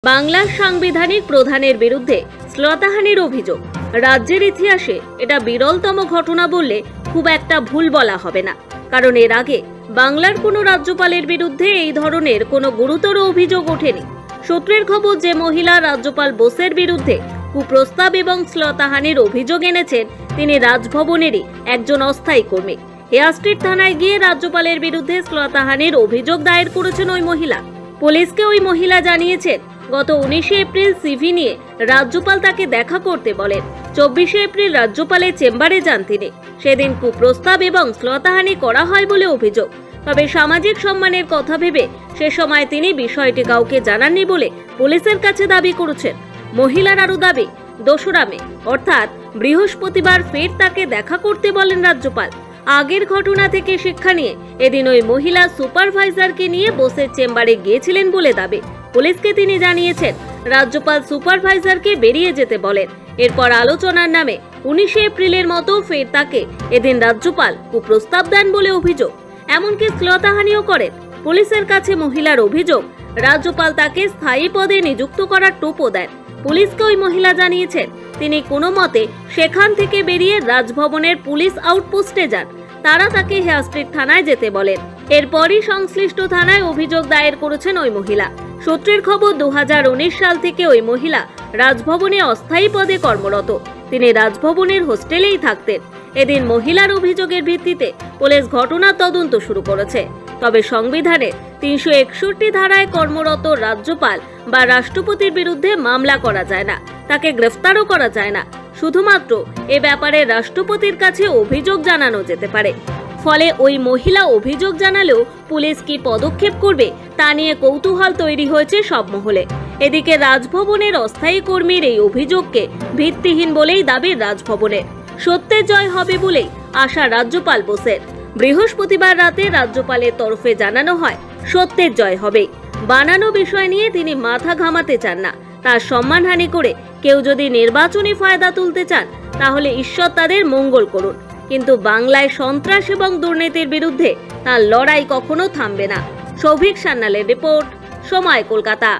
বাংলার সাংবিধানিক প্রধানের বিরুদ্ধে শ্লীলতাহানির অভিযোগ রাজ্যের ইতিহাসে এটা বিরলতম ঘটনা বললে খুব একটা ভুল বলা হবে না। কারণ এর আগে বাংলার কোনো রাজ্যপালের বিরুদ্ধে এই ধরনের কোনো গুরুতর অভিযোগ ওঠেনি। সূত্রের খবর, যে মহিলা রাজ্যপাল বোসের বিরুদ্ধে কুপ্রস্তাব এবং শ্লীলতাহানির অভিযোগ এনেছেন তিনি রাজভবনেরই একজন অস্থায়ী কর্মী। হেয়ার স্ট্রিট থানায় গিয়ে রাজ্যপালের বিরুদ্ধে শ্লীলতাহানির অভিযোগ দায়ের করেছেন ওই মহিলা। পুলিশকে ওই মহিলা জানিয়েছেন, গত 19 এপ্রিল সিভি নিয়ে রাজ্যপাল তাকে দেখা করতে বলেন। 24 এপ্রিল রাজ্যপালের চেম্বারে যান তিনি। সেদিন কুপ্রস্তাব এবং শ্লীলতাহানি করা হয় বলে অভিযোগ। তবে সামাজিক সম্মানের কথা ভেবে সে সময় তিনি বিষয়টি কাউকে জানাননি বলে পুলিশের কাছে দাবি করেছেন। মহিলার আরও দাবি, 2রা মে অর্থাৎ বৃহস্পতিবার ফের তাকে দেখা করতে বলেন রাজ্যপাল। আগের ঘটনা থেকে শিক্ষা নিয়ে এদিন ওই মহিলা সুপারভাইজারকে নিয়ে বোসের চেম্বারে গিয়েছিলেন বলে দাবি। পুলিশকে তিনি জানিয়েছেন, রাজ্যপাল সুপারভাইজারকে বেরিয়ে যেতে বলেন। এরপর আলোচনার নামে 19 এপ্রিলের মতো ফের তাকে এদিন রাজ্যপাল কুপ্রস্তাব দেন বলে অভিযোগ। এমনকি শ্লীলতাহানিও করেন। পুলিশের কাছে মহিলার অভিযোগ, রাজ্যপাল তাকে স্থায়ী পদে নিযুক্ত করার টোপও দেন। পুলিশকে ওই মহিলা জানিয়েছেন, তিনি কোনো মতে সেখান থেকে বেরিয়ে রাজভবনের পুলিশ আউটপোস্টে যান। তারা তাকে হেয়ার স্ট্রিট থানায় যেতে বলেন। এরপরই সংশ্লিষ্ট থানায় অভিযোগ দায়ের করেছেন ওই মহিলা। সূত্রের খবর, 2019 সাল থেকে ওই মহিলা রাজভবনে অস্থায়ী পদে কর্মরত। তিনি রাজভবনের হোস্টেলেই থাকতেন। এদিন মহিলার অভিযোগের ভিত্তিতে পুলিশ ঘটনার তদন্ত শুরু করেছে। তবে সংবিধানের 361 ধারায় কর্মরত রাজ্যপাল বা রাষ্ট্রপতির বিরুদ্ধে মামলা করা যায় না, তাকে গ্রেফতারও করা যায় না। শুধুমাত্র এ ব্যাপারে রাষ্ট্রপতির কাছে অভিযোগ জানানো যেতে পারে। ফলে ওই মহিলা অভিযোগ জানালেও পুলিশ কি পদক্ষেপ করবে তা নিয়ে কৌতূহল তৈরি হয়েছে সব মহলে। এদিকে রাজভবনের অস্থায়ী কর্মীর এই অভিযোগকে ভিত্তিহীন বলেই দাবি রাজভবনের। সত্যের জয় হবে বলেই আশা রাজ্যপাল বোসের। বৃহস্পতিবার রাতে রাজ্যপালের তরফে জানানো হয়, সত্যের জয় হবে। বানানো বিষয় নিয়ে তিনি মাথা ঘামাতে চান না। তার সম্মানহানি করে কেউ যদি নির্বাচনী ফায়দা তুলতে চান তাহলে ঈশ্বর তাদের মঙ্গল করুন। কিন্তু বাংলায় সন্ত্রাস এবং দুর্নীতির বিরুদ্ধে তার লড়াই কখনো থামবে না। সৌভিক সান্যালের রিপোর্ট, সময়, কলকাতা।